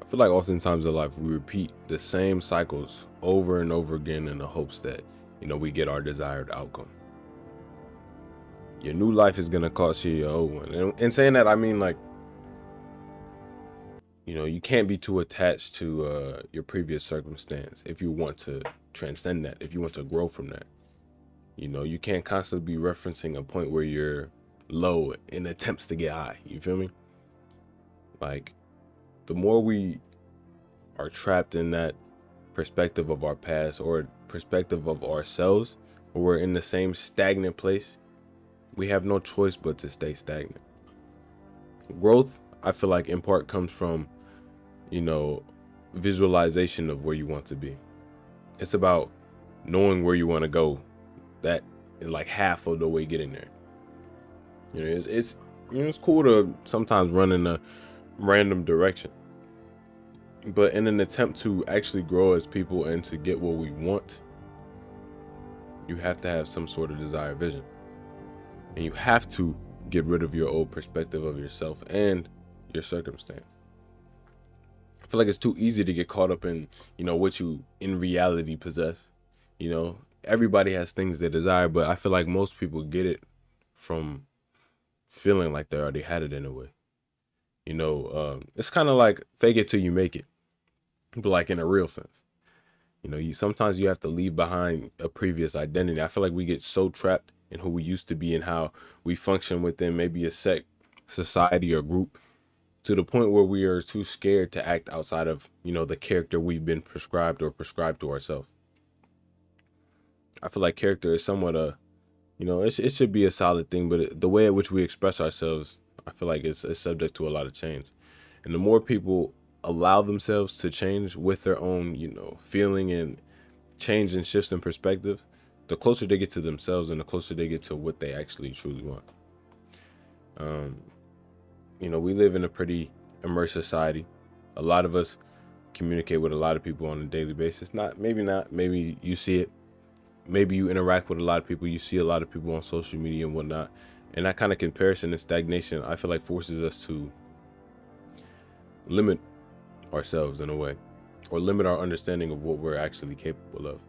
I feel like oftentimes in life we repeat the same cycles over and over again in the hopes that, we get our desired outcome. Your new life is gonna cost you your old one. And saying that, I mean, like, you can't be too attached to your previous circumstance if you want to transcend that, if you want to grow from that. You can't constantly be referencing a point where you're low in attempts to get high. You feel me? Like, the more we are trapped in that perspective of our past or perspective of ourselves, or we're in the same stagnant place, we have no choice but to stay stagnant. Growth, I feel like, in part comes from, visualization of where you want to be. It's about knowing where you want to go. That is like half of the way getting there. It's cool to sometimes run in a random direction, but in an attempt to actually grow as people and to get what we want, you have to have some sort of desired vision, and you have to get rid of your old perspective of yourself and your circumstance. I feel like it's too easy to get caught up in, what you in reality possess. Everybody has things they desire, but I feel like most people get it from feeling like they already had it in a way. It's kind of like fake it till you make it, but like in a real sense. You sometimes you have to leave behind a previous identity. I feel like we get so trapped in who we used to be and how we function within maybe a sect, society, or group, to the point where we are too scared to act outside of, the character we've been prescribed to ourselves. I feel like character is somewhat it should be a solid thing, but the way in which we express ourselves, I feel like it's subject to a lot of change. And the more people allow themselves to change with their own, feeling and change and shifts in perspective, the closer they get to themselves and the closer they get to what they actually truly want. We live in a pretty immersed society. A lot of us communicate with a lot of people on a daily basis. Not, maybe you see it. Maybe you interact with a lot of people. You see a lot of people on social media and whatnot. And that kind of comparison and stagnation, I feel like, forces us to limit ourselves in a way, or limit our understanding of what we're actually capable of.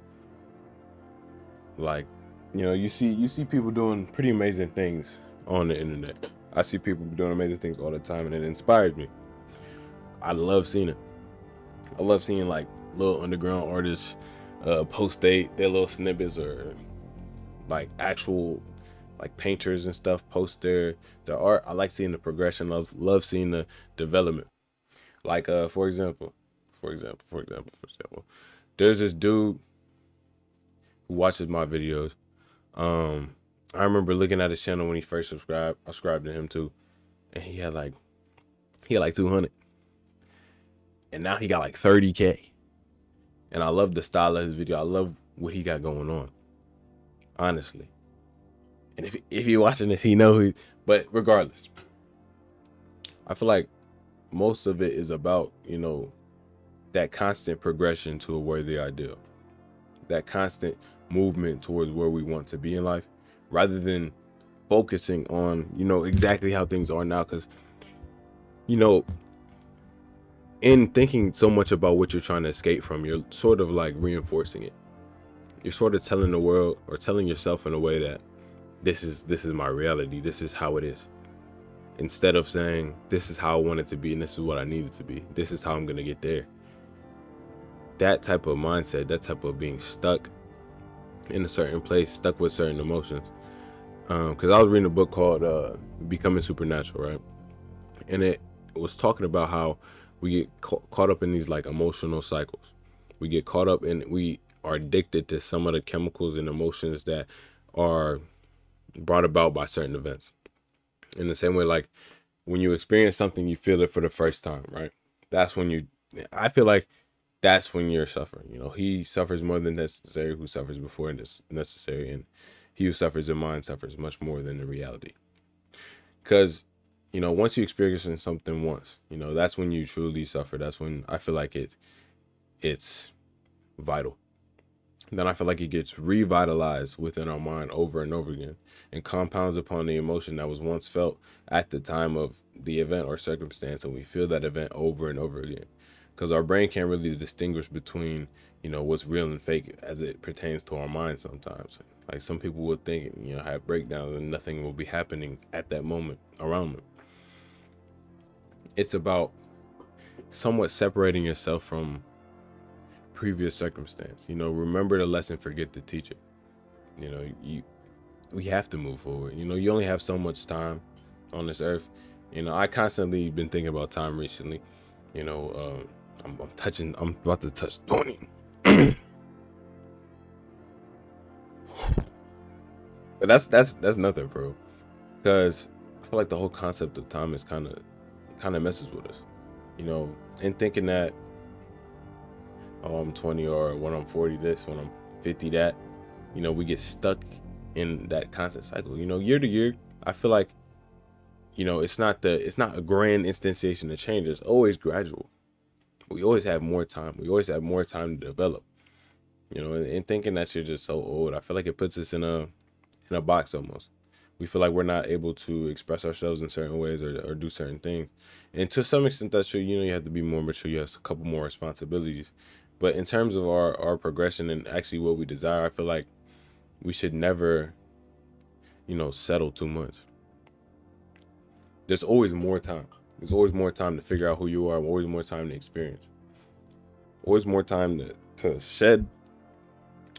Like, you see people doing pretty amazing things on the internet. I see people doing amazing things all the time, and it inspires me. I love seeing it. I love seeing like little underground artists post their little snippets, or like actual like painters and stuff post their art. I like seeing the progression. Love seeing the development. Like for example, there's this dude who watches my videos. I remember looking at his channel when he first subscribed. I subscribed to him too, and he had like 200, and now he got like 30K. And I love the style of his video. I love what he got going on, honestly. And if you're watching this, he know who. But regardless, I feel like most of it is about, that constant progression to a worthy ideal, that constant movement towards where we want to be in life, rather than focusing on, exactly how things are now. Because, in thinking so much about what you're trying to escape from, you're sort of like reinforcing it. You're sort of telling the world, or telling yourself in a way, that this is my reality, this is how it is, instead of saying this is how I want it to be and this is what I need it to be, this is how I'm gonna get there. That type of mindset, that type of being stuck in a certain place, stuck with certain emotions. Because I was reading a book called Becoming Supernatural, right? And it was talking about how we get caught up in these like emotional cycles. We get caught up in, we are addicted to some of the chemicals and emotions that are brought about by certain events. In the same way, like when you experience something, you feel it for the first time, right? That's when I feel like that's when you're suffering. He suffers more than necessary who suffers before this necessary, and he who suffers in mind suffers much more than the reality. Because once you experience something once, that's when you truly suffer. That's when I feel like it's vital. Then I feel like it gets revitalized within our mind over and over again, and compounds upon the emotion that was once felt at the time of the event or circumstance, and we feel that event over and over again. because our brain can't really distinguish between, you know, what's real and fake as it pertains to our mind sometimes. Like some people will think, you know, have breakdowns and nothing will be happening at that moment around them. It's about somewhat separating yourself from previous circumstance. You know, remember the lesson, forget the teacher. You know, we have to move forward. You know, you only have so much time on this earth. You know, I constantly been thinking about time recently. You know, I'm about to touch 20. But that's nothing, bro. Because I feel like the whole concept of time is kind of messes with us. You know, and thinking that, oh, I'm 20, or when I'm 40 this, when I'm 50 that, you know, we get stuck in that constant cycle. You know, year to year, I feel like, you know, it's not a grand instantiation of change. It's always gradual. We always have more time. We always have more time to develop. You know, and thinking that you're just so old, I feel like it puts us in a box almost. We feel like we're not able to express ourselves in certain ways, or do certain things. And to some extent, that's true. You know, you have to be more mature. You have a couple more responsibilities. But in terms of our progression and actually what we desire, I feel like we should never, you know, settle too much. There's always more time. There's always more time to figure out who you are. Always more time to experience. Always more time to shed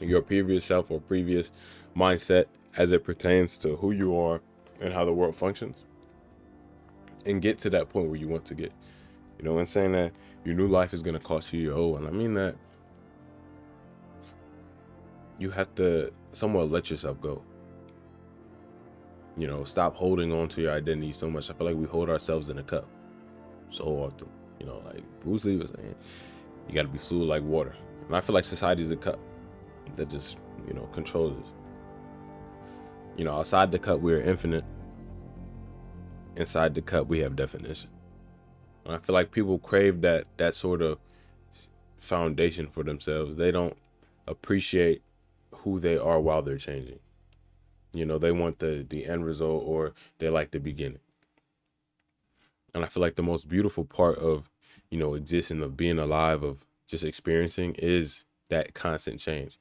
your previous self or previous mindset as it pertains to who you are and how the world functions, and get to that point where you want to get. You know, and saying that your new life is going to cost you your old, and I mean that you have to somewhat let yourself go. You know, stop holding on to your identity so much. I feel like we hold ourselves in a cup so often. You know, like Bruce Lee was saying, you got to be fluid like water. And I feel like society is a cup that just, you know, controls us. You know, outside the cup, we're infinite. Inside the cup, we have definition. And I feel like people crave that sort of foundation for themselves. They don't appreciate who they are while they're changing. You know, they want the end result, or they like the beginning. And I feel like the most beautiful part of, you know, existing, of being alive, of just experiencing, is that constant change.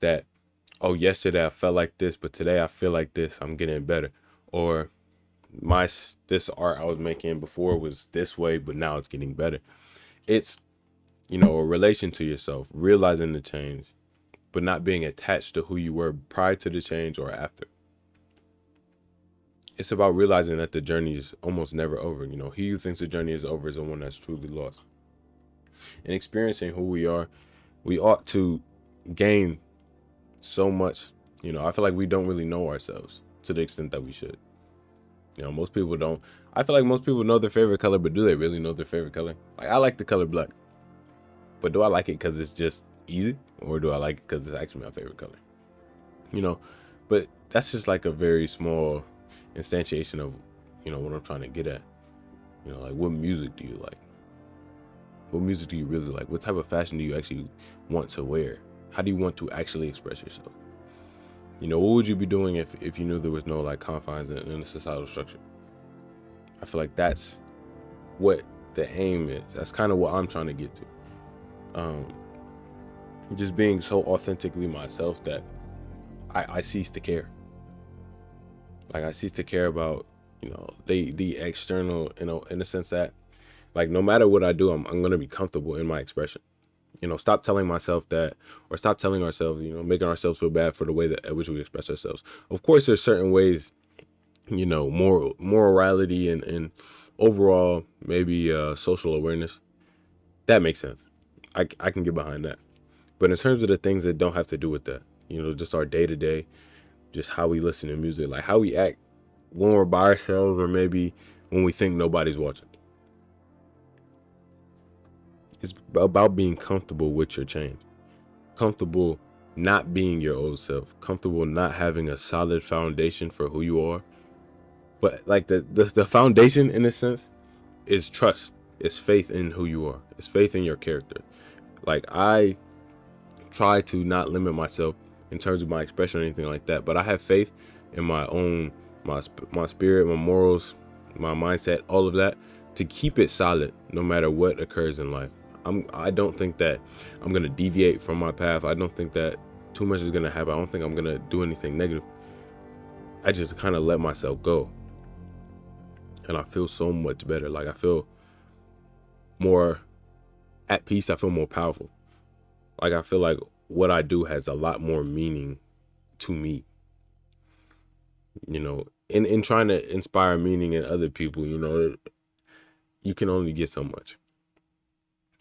That, oh, yesterday I felt like this, but today I feel like this. I'm getting better. Or this art I was making before was this way, but now it's getting better. It's, you know, a relation to yourself, realizing the change, but not being attached to who you were prior to the change or after. It's about realizing that the journey is almost never over. You know, he who thinks the journey is over is the one that's truly lost. And experiencing who we are, we ought to gain so much. You know, I feel like we don't really know ourselves to the extent that we should. You know, most people don't. I feel like most people know their favorite color, but do they really know their favorite color? Like, I like the color black, but do I like it because it's just easy, or do I like it because it's actually my favorite color? You know, but that's just like a very small instantiation of, you know, what I'm trying to get at. You know, like, what music do you like? What music do you really like? What type of fashion do you actually want to wear? How do you want to actually express yourself? You know, what would you be doing if you knew there was no like confines in the societal structure? I feel like that's what the aim is. That's kind of what I'm trying to get to. Just being so authentically myself that I cease to care. Like, I cease to care about, you know, the external, you know, in the sense that, like, no matter what I do, I'm going to be comfortable in my expression. You know, stop telling myself that, or stop telling ourselves, you know, making ourselves feel bad for the way that at which we express ourselves. Of course, there's certain ways, you know, morality and overall maybe social awareness. That makes sense. I can get behind that. But in terms of the things that don't have to do with that, you know, just our day to day, just how we listen to music, like how we act when we're by ourselves, or maybe when we think nobody's watching. It's about being comfortable with your change, comfortable not being your old self, comfortable not having a solid foundation for who you are. But like the foundation, in a sense, is trust. It's faith in who you are. It's faith in your character. Like, I try to not limit myself in terms of my expression or anything like that, but I have faith in my own, my spirit, my morals, my mindset, all of that, to keep it solid no matter what occurs in life. I don't think that I'm gonna deviate from my path. I don't think that too much is gonna happen. I don't think I'm gonna do anything negative. I just kind of let myself go, and I feel so much better. Like I feel more at peace. I feel more powerful. Like I feel like what I do has a lot more meaning to me. You know, in trying to inspire meaning in other people, you know, you can only get so much.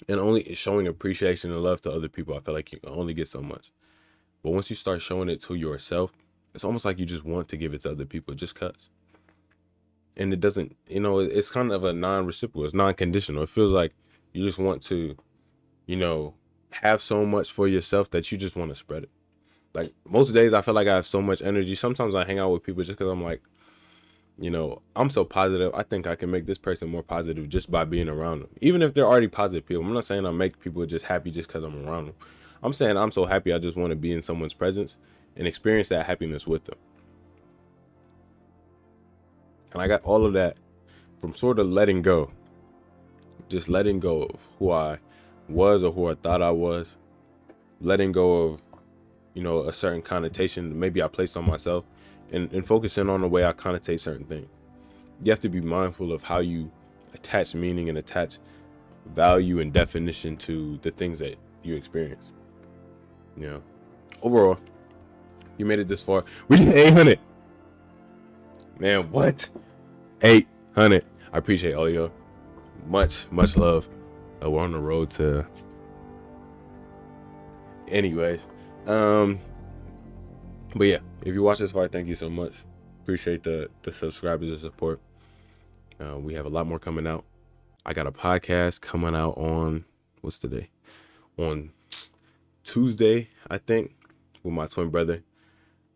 And only showing appreciation and love to other people, I feel like you can only get so much. But once you start showing it to yourself, it's almost like you just want to give it to other people just cause. And it doesn't, you know, it's kind of a non-reciprocal, it's non-conditional. It feels like you just want to, you know, have so much for yourself that you just want to spread it. Like most days I feel like I have so much energy. Sometimes I hang out with people just because I'm like, you know, I'm so positive. I think I can make this person more positive just by being around them. Even if they're already positive people. I'm not saying I make people just happy just because I'm around them. I'm saying I'm so happy I just want to be in someone's presence and experience that happiness with them. And I got all of that from sort of letting go. Just letting go of who I was or who I thought I was. Letting go of, you know, a certain connotation maybe I placed on myself. And focusing on the way I connotate certain things. You have to be mindful of how you attach meaning and attach value and definition to the things that you experience. You know, overall, you made it this far. We did 800. Man, what? 800. I appreciate all y'all. Much love. We're on the road to. Anyways, but yeah, if you watch this far, thank you so much. Appreciate the subscribers and support. We have a lot more coming out. I got a podcast coming out on, what's today? On Tuesday, I think, with my twin brother.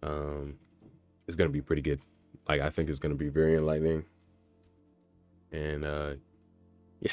It's going to be pretty good. Like, I think it's going to be very enlightening. And, yeah.